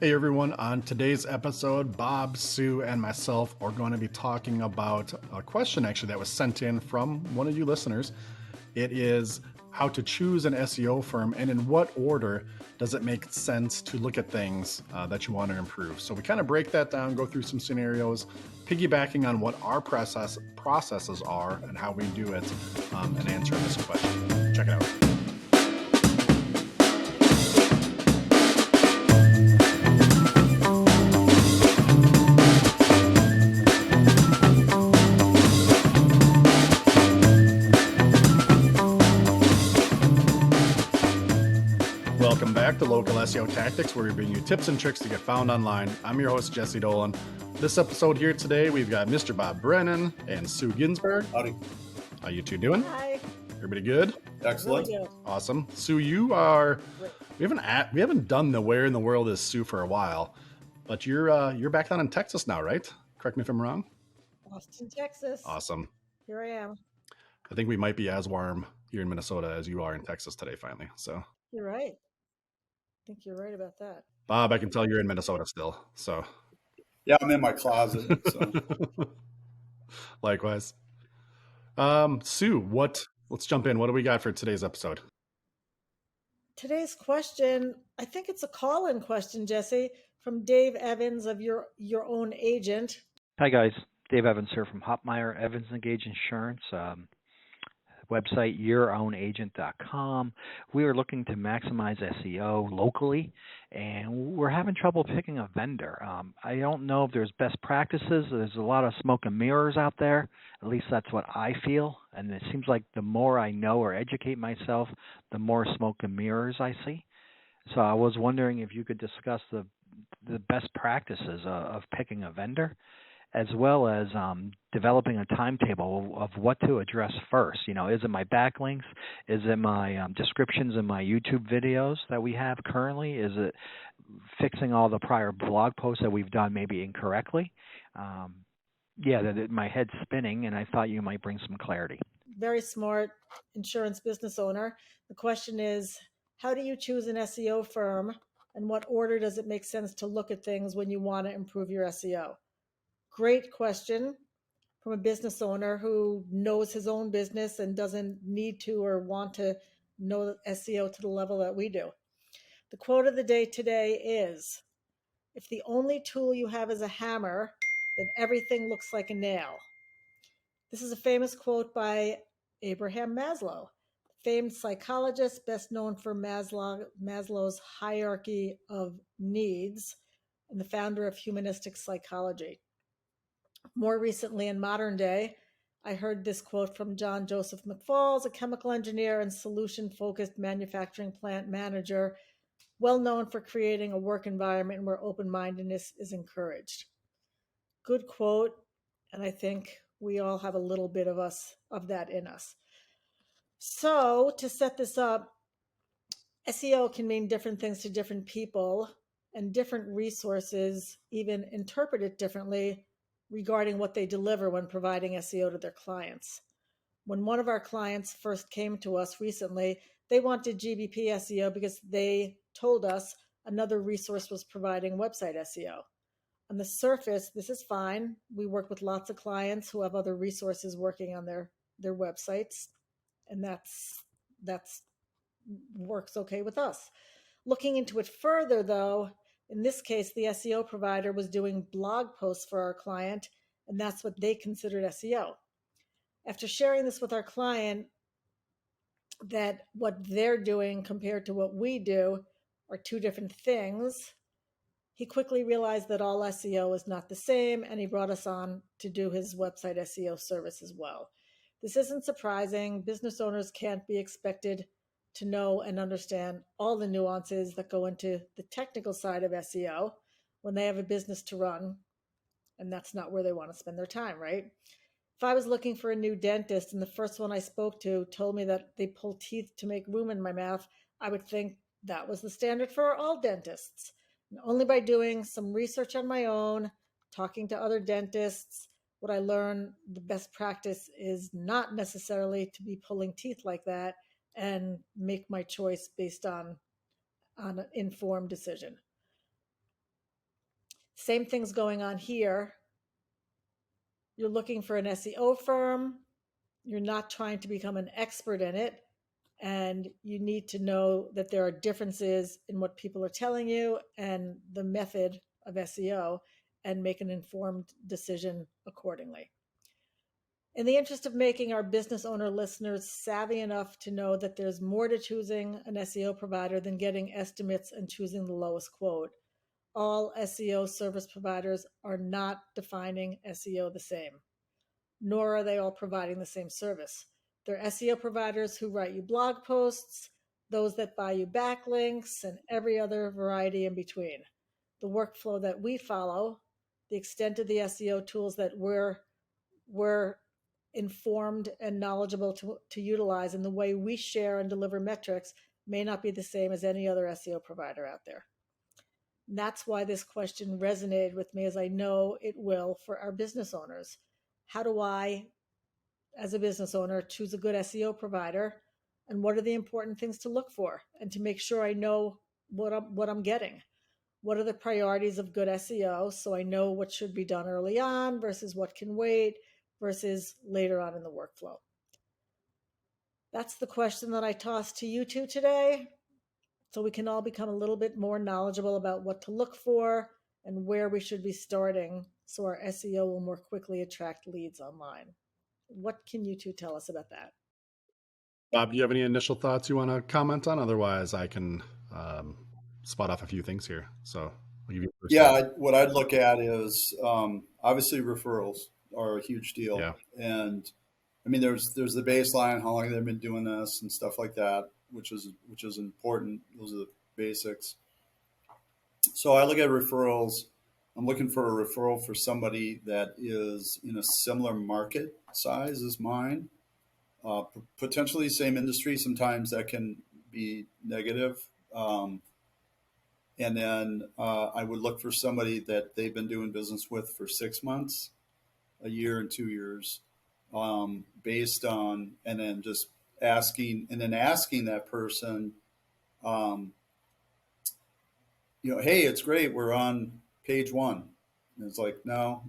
Hey everyone, on today's episode, Bob, Sue, and myself are going to be talking about a question actually that was sent in from one of you listeners. It is how to choose an SEO firm and in what order does it make sense to look at things that you want to improve. So we kind of break that down, go through some scenarios, piggybacking on what our processes are and how we do it, and answer this question. Check it out. Welcome back to Local SEO Tactics, where we bring you tips and tricks to get found online. I'm your host, Jesse Dolan. This episode here today, we've got Mr. Bob Brennan and Sue Ginsberg. Howdy. How you two doing? Hi. Everybody good? Excellent. Really good. Awesome. Sue, you are. We haven't done the Where in the World is Sue for a while, but you're back down in Texas now, right? Correct me if I'm wrong. Austin, Texas. Awesome. Here I am. I think we might be as warm here in Minnesota as you are in Texas today, finally. So. You're right. I think you're right about that. Bob, I can tell you're in Minnesota still. So. Yeah, I'm in my closet. So. Likewise. Sue, let's jump in. What do we got for today's episode? Today's question, I think it's a call-in question, Jesse, from Dave Evans of Your Own Agent. Hi guys, Dave Evans here from Hopmeyer Evans & Gage Insurance. Website yourownagent.com. We are looking to maximize SEO locally, and we're having trouble picking a vendor. I don't know if there's best practices. There's a lot of smoke and mirrors out there. At least that's what I feel. And it seems like the more I know or educate myself, the more smoke and mirrors I see. So I was wondering if you could discuss the best practices of picking a vendor, as well as developing a timetable of what to address first. You know, is it my backlinks? Is it my descriptions in my YouTube videos that we have currently? Is it fixing all the prior blog posts that we've done maybe incorrectly? My head's spinning, and I thought you might bring some clarity. Very smart insurance business owner. The question is, how do you choose an SEO firm, and what order does it make sense to look at things when you want to improve your SEO? Great question from a business owner who knows his own business and doesn't need to or want to know SEO to the level that we do. The quote of the day today is, if the only tool you have is a hammer, then everything looks like a nail. This is a famous quote by Abraham Maslow, famed psychologist best known for Maslow's hierarchy of needs and the founder of humanistic psychology. More recently, in modern day, I heard this quote from John Joseph McFalls, a chemical engineer and solution-focused manufacturing plant manager, well known for creating a work environment where open-mindedness is encouraged. Good quote, and I think we all have a little bit of that in us. So, to set this up, SEO can mean different things to different people, and different resources even interpret it differently regarding what they deliver when providing SEO to their clients. When one of our clients first came to us recently, they wanted GBP SEO because they told us another resource was providing website SEO. On the surface, this is fine. We work with lots of clients who have other resources working on their websites, and that's works okay with us. Looking into it further, though, in this case, the SEO provider was doing blog posts for our client, and that's what they considered SEO. After sharing this with our client, that what they're doing compared to what we do are two different things, he quickly realized that all SEO is not the same, and he brought us on to do his website SEO service as well. This isn't surprising. Business owners can't be expected to know and understand all the nuances that go into the technical side of SEO when they have a business to run, and that's not where they want to spend their time, right? If I was looking for a new dentist and the first one I spoke to told me that they pull teeth to make room in my mouth, I would think that was the standard for all dentists. And only by doing some research on my own, talking to other dentists, would I learn the best practice is not necessarily to be pulling teeth like that, and make my choice based on an informed decision. Same thing's going on here. You're looking for an SEO firm. You're not trying to become an expert in it. And you need to know that there are differences in what people are telling you and the method of SEO, and make an informed decision accordingly. In the interest of making our business owner listeners savvy enough to know that there's more to choosing an SEO provider than getting estimates and choosing the lowest quote, all SEO service providers are not defining SEO the same, nor are they all providing the same service. They're SEO providers who write you blog posts, those that buy you backlinks, and every other variety in between. The workflow that we follow, the extent of the SEO tools that we're informed and knowledgeable to utilize, and the way we share and deliver metrics may not be the same as any other SEO provider out there. And that's why this question resonated with me, as I know it will for our business owners. How do I, as a business owner, choose a good SEO provider? And what are the important things to look for? And to make sure I know what I'm getting. What are the priorities of good SEO, so I know what should be done early on versus what can wait versus later on in the workflow? That's the question that I tossed to you two today, so we can all become a little bit more knowledgeable about what to look for and where we should be starting, so our SEO will more quickly attract leads online. What can you two tell us about that? Bob, do you have any initial thoughts you want to comment on? Otherwise, I can spot off a few things here. So I'll give you first. Yeah, what I'd look at is obviously referrals are a huge deal. Yeah. And I mean, there's the baseline, how long they've been doing this and stuff like that, which is important. Those are the basics. So I look at referrals. I'm looking for a referral for somebody that is in a similar market size as mine, potentially same industry. Sometimes that can be negative. And then I would look for somebody that they've been doing business with for 6 months, a year, and 2 years, based on, and then just asking that person, hey, it's great, we're on page 1. And it's like, no,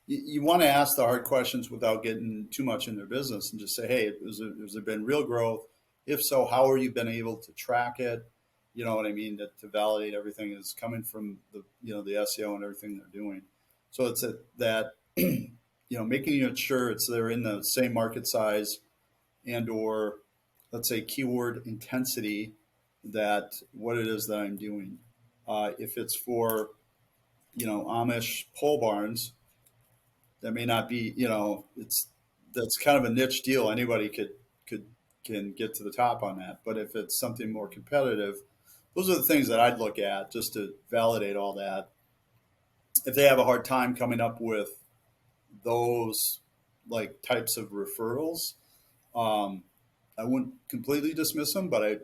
you want to ask the hard questions without getting too much in their business, and just say, hey, has there been real growth? If so, how are you been able to track it? You know what I mean? To validate everything is coming from the SEO and everything they're doing. So it's that making sure they're in the same market size and or, let's say, keyword intensity, that what it is that I'm doing. If it's for Amish pole barns, that may not be, that's kind of a niche deal. Anybody can get to the top on that. But if it's something more competitive, those are the things that I'd look at just to validate all that. If they have a hard time coming up with those types of referrals, I wouldn't completely dismiss them, but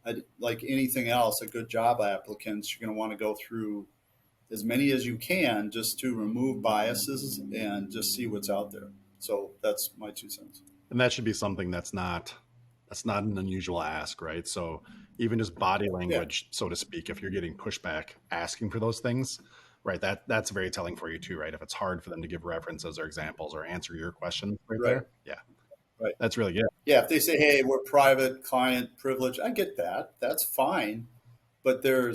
I like anything else, a good job applicants, you're going to want to go through as many as you can just to remove biases and just see what's out there. So that's my 2 cents. And that should be something that's not an unusual ask, right? So even just body language, so to speak, if you're getting pushback asking for those things, right, that's very telling for you too, right? If it's hard for them to give references or examples or answer your question right there. Yeah. Right. That's really good. Yeah. If they say, hey, we're private client privilege, I get that. That's fine. But there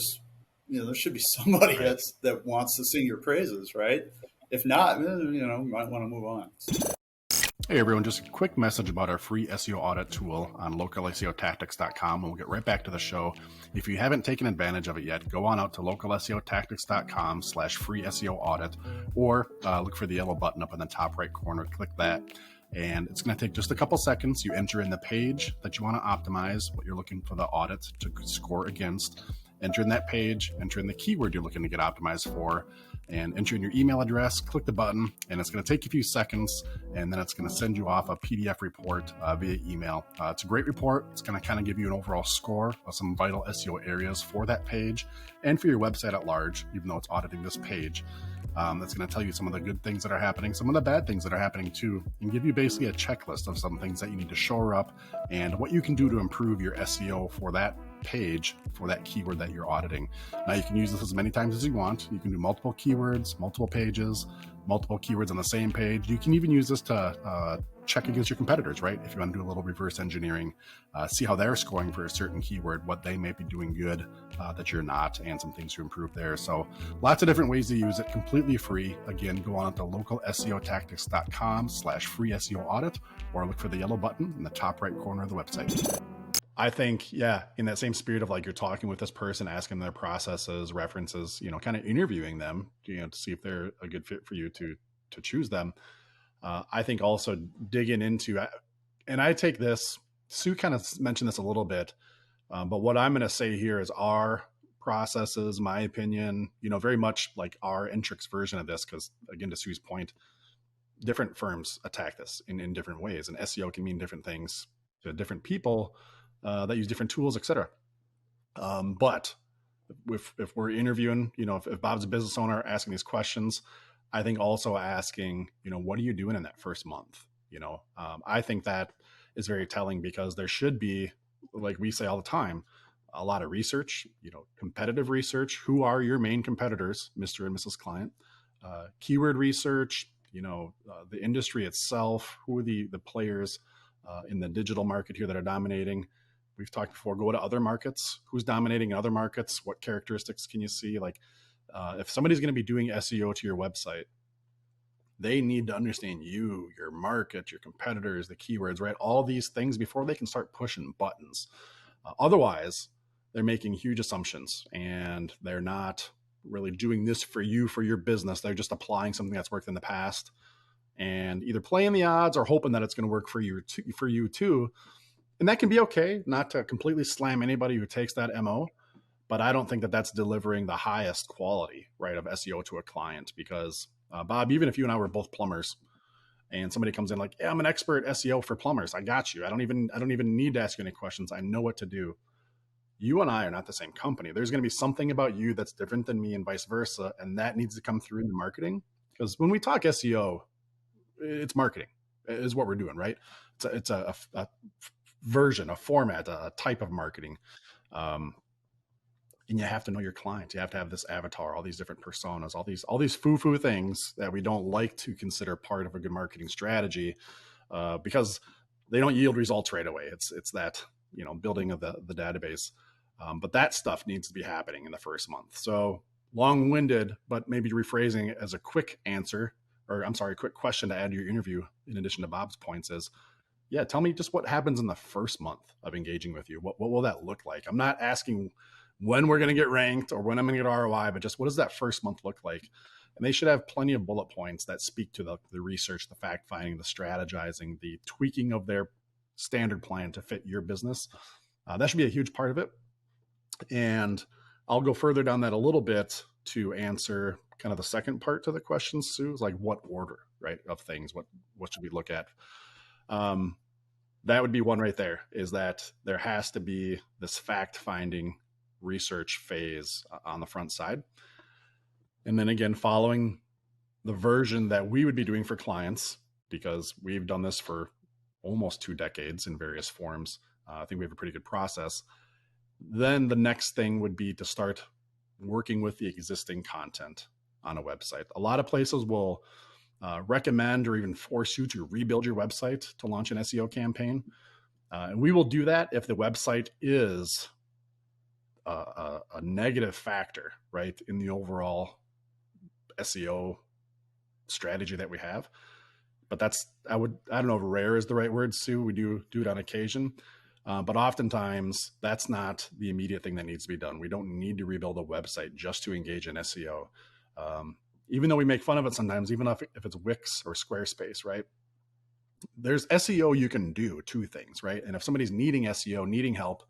should be somebody that wants to sing your praises, right? If not, you might want to move on. Hey everyone, just a quick message about our free SEO audit tool on localseotactics.com, and we'll get right back to the show. If you haven't taken advantage of it yet, go on out to localseotactics.com/free SEO audit, or look for the yellow button up in the top right corner, click that. And it's going to take just a couple seconds. You enter in the page that you want to optimize, what you're looking for the audit to score against. Enter in that page, enter in the keyword you're looking to get optimized for, and enter in your email address, click the button, and it's going to take you a few seconds, and then it's going to send you off a PDF report via email. It's a great report. It's going to kind of give you an overall score of some vital SEO areas for that page and for your website at large, even though it's auditing this page. That's going to tell you some of the good things that are happening, some of the bad things that are happening too, and give you basically a checklist of some things that you need to shore up and what you can do to improve your SEO for that page for that keyword that you're auditing. Now you can use this as many times as you want. You can do multiple keywords, multiple pages, multiple keywords on the same page. You can even use this to check against your competitors, right? If you want to do a little reverse engineering, see how they're scoring for a certain keyword, what they may be doing good that you're not, and some things to improve there. So lots of different ways to use it, completely free. Again, go on to localseotactics.com/free SEO audit, or look for the yellow button in the top right corner of the website. I think, yeah, in that same spirit of like you're talking with this person, asking their processes, references, kind of interviewing them, to see if they're a good fit for you to choose them. I think also digging into, and I take this, Sue kind of mentioned this a little bit, but what I'm going to say here is our processes, my opinion, very much like our Intrix version of this, because again, to Sue's point, different firms attack this in different ways, and SEO can mean different things to different people that use different tools, etc. But if we're interviewing, if Bob's a business owner asking these questions, I think also asking, what are you doing in that first month? I think that is very telling, because there should be, like we say all the time, a lot of research, competitive research. Who are your main competitors, Mr. and Mrs. Client? Keyword research, the industry itself. Who are the players in the digital market here that are dominating? We've talked before, go to other markets. Who's dominating in other markets? What characteristics can you see? Like if somebody's going to be doing SEO to your website, they need to understand you, your market, your competitors, the keywords, right? All these things before they can start pushing buttons. Otherwise, they're making huge assumptions, and they're not really doing this for you, for your business. They're just applying something that's worked in the past and either playing the odds or hoping that it's going to work for you too. And that can be okay, not to completely slam anybody who takes that MO, but I don't think that that's delivering the highest quality, right, of SEO to a client. Because Bob, even if you and I were both plumbers, and somebody comes in like, yeah, I'm an expert SEO for plumbers, I got you. I don't even need to ask you any questions. I know what to do. You and I are not the same company. There's going to be something about you that's different than me, and vice versa, and that needs to come through in the marketing. Because when we talk SEO, it's marketing is what we're doing, right? It's a version, a format, a type of marketing. And you have to know your client. You have to have this avatar, all these different personas, all these foo-foo things that we don't like to consider part of a good marketing strategy, because they don't yield results right away. It's that building of the database, but that stuff needs to be happening in the first month. So long-winded, but maybe rephrasing as a quick answer, or I'm sorry, quick question to add to your interview, in addition to Bob's points, is, yeah, tell me just what happens in the first month of engaging with you. What will that look like? I'm not asking when we're going to get ranked or when I'm going to get ROI, but just what does that first month look like? And they should have plenty of bullet points that speak to the research, the fact finding, the strategizing, the tweaking of their standard plan to fit your business. That should be a huge part of it. And I'll go further down that a little bit to answer kind of the second part to the question, Sue, is like what order, right, of things, what should we look at? That would be one right there, is that there has to be this fact finding research phase on the front side. And then again, following the version that we would be doing for clients, because we've done this for almost 2 decades in various forms. I think we have a pretty good process. Then the next thing would be to start working with the existing content on a website. A lot of places will recommend or even force you to rebuild your website to launch an SEO campaign. And we will do that if the website is a negative factor, right, in the overall SEO strategy that we have. But that's, I don't know if rare is the right word, Sue. We do it on occasion. But oftentimes that's not the immediate thing that needs to be done. We don't need to rebuild a website just to engage in SEO. Even though we make fun of it sometimes, even if it's Wix or Squarespace, right? There's SEO you can do 2 things, right? And if somebody's needing SEO, needing help,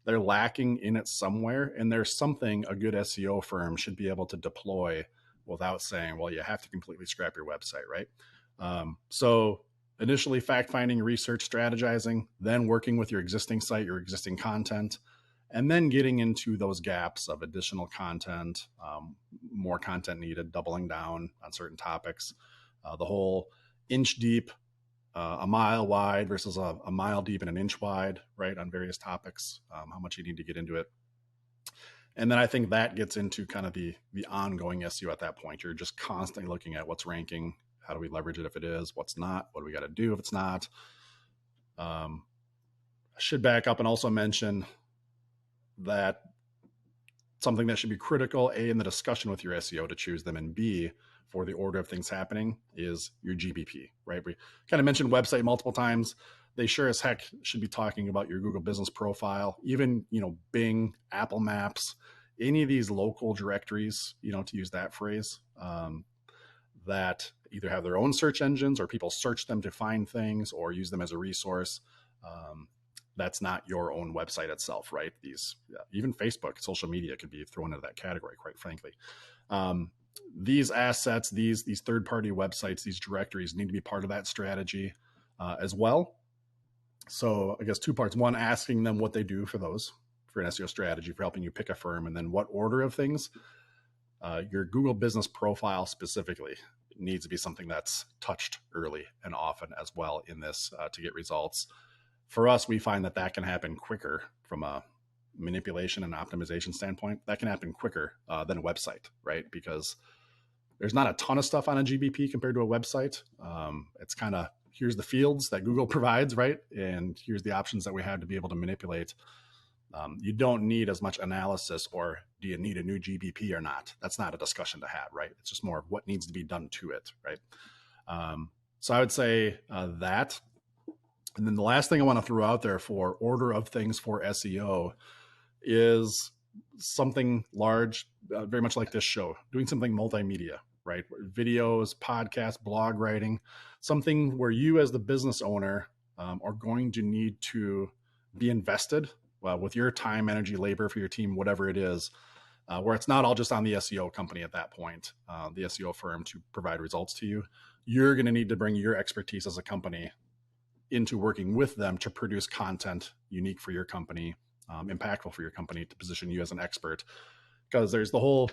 they're lacking in it somewhere. And there's something a good SEO firm should be able to deploy without saying, well, you have to completely scrap your website, right? So initially fact-finding, research, strategizing, then working with your existing site, your existing content, and then getting into those gaps of additional content, more content needed, doubling down on certain topics, the whole inch deep a mile wide versus a mile deep and an inch wide, right, on various topics, how much you need to get into it. And then I think that gets into kind of the ongoing SEO at that point. You're just constantly looking at what's ranking, how do we leverage it if it is, what's not, what do we got to do if it's not. I should back up and also mention that something that should be critical, A, in the discussion with your SEO to choose them, and B, for the order of things happening, is your GBP, right? We kind of mentioned website multiple times. They sure as heck should be talking about your Google business profile, even, Bing, Apple Maps, any of these local directories, to use that phrase, that either have their own search engines or people search them to find things or use them as a resource. That's not your own website itself, right? Even Facebook, social media could be thrown into that category, quite frankly. These assets, these third-party websites, these directories need to be part of that strategy as well. So I guess two parts. One, asking them what they do for an SEO strategy for helping you pick a firm, and then what order of things. Your Google business profile specifically needs to be something that's touched early and often as well in this to get results. For us, we find that can happen quicker from a manipulation and optimization standpoint. That can happen quicker than a website, right? Because there's not a ton of stuff on a GBP compared to a website. It's kind of, here's the fields that Google provides, right? And here's the options that we have to be able to manipulate. You don't need as much analysis, or do you need a new GBP or not? That's not a discussion to have, right? It's just more of what needs to be done to it, right? So I would say that. And then the last thing I want to throw out there for order of things for SEO is something large, very much like this show, doing something multimedia, right? Videos, podcasts, blog writing, something where you as the business owner are going to need to be invested with your time, energy, labor for your team, whatever it is, where it's not all just on the SEO company at that point, the SEO firm to provide results to you. You're going to need to bring your expertise as a company into working with them to produce content unique for your company, impactful for your company, to position you as an expert. Because there's the whole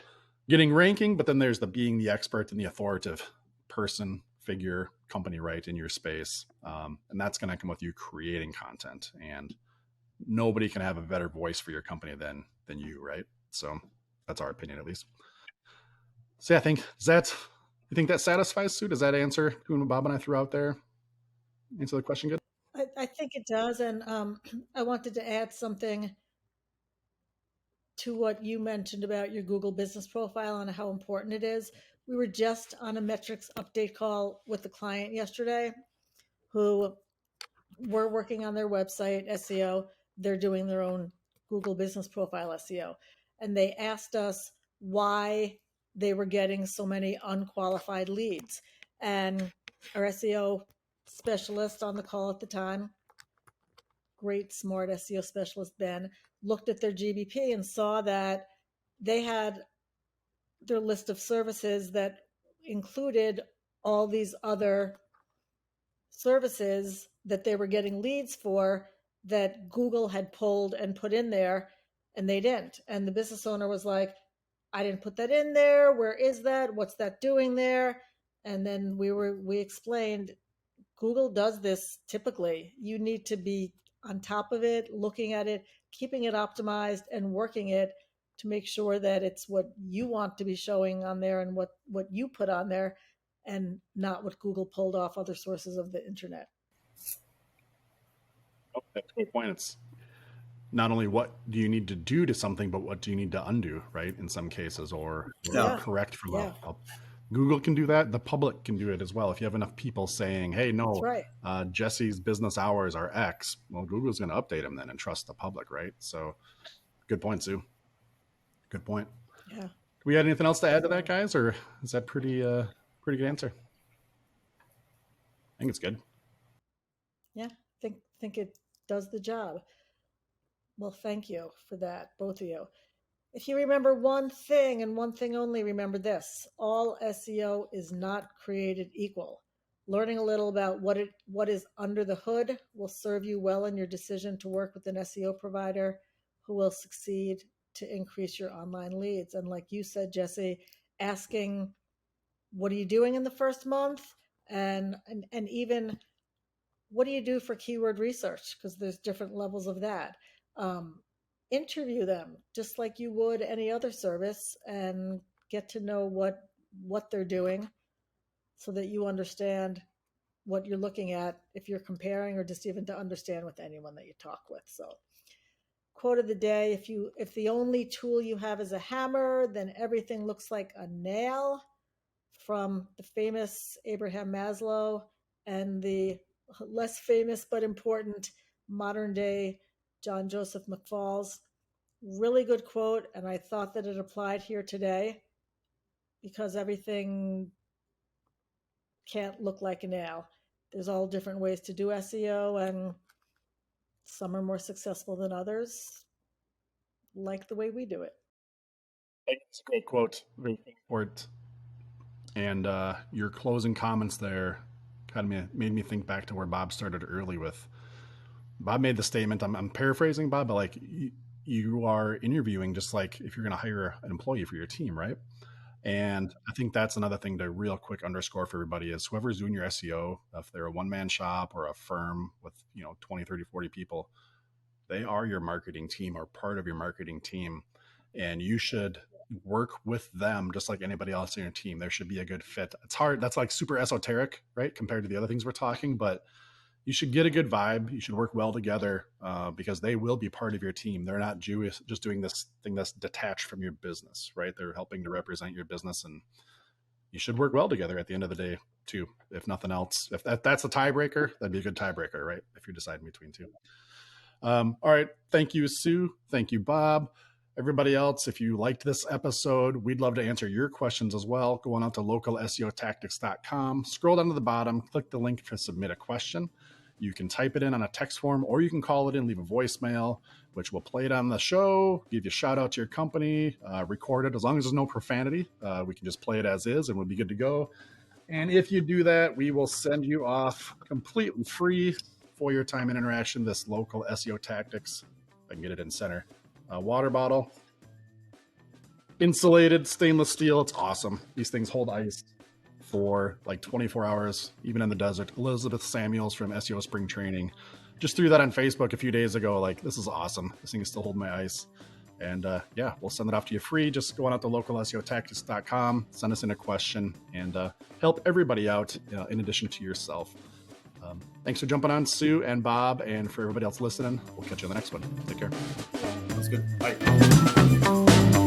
getting ranking, but then there's the being the expert and the authoritative person, figure, company, right, in your space. And that's going to come with you creating content. And nobody can have a better voice for your company than you, right? So that's our opinion, at least. So yeah, you think that satisfies, Sue? Does that answer who Bob and I threw out there? Answer the question good? I think it does. And I wanted to add something to what you mentioned about your Google business profile and how important it is. We were just on a metrics update call with a client yesterday who were working on their website SEO. They're doing their own Google business profile SEO. And they asked us why they were getting so many unqualified leads. And our SEO specialist on the call at the time, great smart SEO specialist Ben, looked at their GBP and saw that they had their list of services that included all these other services that they were getting leads for that Google had pulled and put in there, and they didn't. And the business owner was like, I didn't put that in there. Where is that? What's that doing there? And then we explained Google does this typically. You need to be on top of it, looking at it, keeping it optimized, and working it to make sure that it's what you want to be showing on there and what you put on there, and not what Google pulled off other sources of the internet. Oh, that's a good point. It's not only what do you need to do to something, but what do you need to undo, right? In some cases, or correct from a Google can do that. The public can do it as well. If you have enough people saying, hey, no, right. Jesse's business hours are X, well, Google's going to update them then and trust the public, right? So good point, Sue. Good point. Yeah. Do we have anything else to add to that, guys? Or is that pretty good answer? I think it's good. Yeah, think it does the job. Well, thank you for that, both of you. If you remember one thing and one thing only, remember this: all SEO is not created equal. Learning a little about what is under the hood will serve you well in your decision to work with an SEO provider who will succeed to increase your online leads. And like you said, Jesse, asking, what are you doing in the first month? And even what do you do for keyword research? Because there's different levels of that. Interview them just like you would any other service and get to know what they're doing so that you understand what you're looking at if you're comparing, or just even to understand with anyone that you talk with. So quote of the day, if the only tool you have is a hammer, then everything looks like a nail, from the famous Abraham Maslow, and the less famous but important modern day John Joseph McFalls. Really good quote, and I thought that it applied here today because everything can't look like a nail. There's all different ways to do SEO, and some are more successful than others, like the way we do it. It's a great quote. Very important. And your closing comments there kind of made me think back to where Bob started early with. Bob made the statement, I'm paraphrasing Bob, but like you are interviewing just like if you're going to hire an employee for your team, right? And I think that's another thing to real quick underscore for everybody is whoever's doing your SEO, if they're a one-man shop or a firm with, 20, 30, 40 people, they are your marketing team or part of your marketing team. And you should work with them just like anybody else in your team. There should be a good fit. It's hard. That's like super esoteric, right? Compared to the other things we're talking, but you should get a good vibe. You should work well together because they will be part of your team. They're not just doing this thing that's detached from your business, right? They're helping to represent your business, and you should work well together at the end of the day too. If nothing else, if that's a tiebreaker, that'd be a good tiebreaker, right? If you're deciding between two. All right. Thank you, Sue. Thank you, Bob. Everybody else, if you liked this episode, we'd love to answer your questions as well. Go on out to localseotactics.com, scroll down to the bottom, click the link to submit a question. You can type it in on a text form, or you can call it in, leave a voicemail, which will play it on the show, give you a shout out to your company, record it. As long as there's no profanity, we can just play it as is and we'll be good to go. And if you do that, we will send you off completely free for your time and interaction, this local SEO tactics. If I can get it in center. Water bottle, insulated stainless steel. It's awesome. These things hold ice for like 24 hours, even in the desert. Elizabeth Samuels from SEO Spring Training just threw that on Facebook a few days ago. Like, this is awesome. This thing is still holding my ice. And yeah, we'll send it off to you free. Just go on out to localseotactics.com, send us in a question, and help everybody out in addition to yourself. Thanks for jumping on, Sue and Bob, and for everybody else listening. We'll catch you on the next one. Take care. That's good. Bye.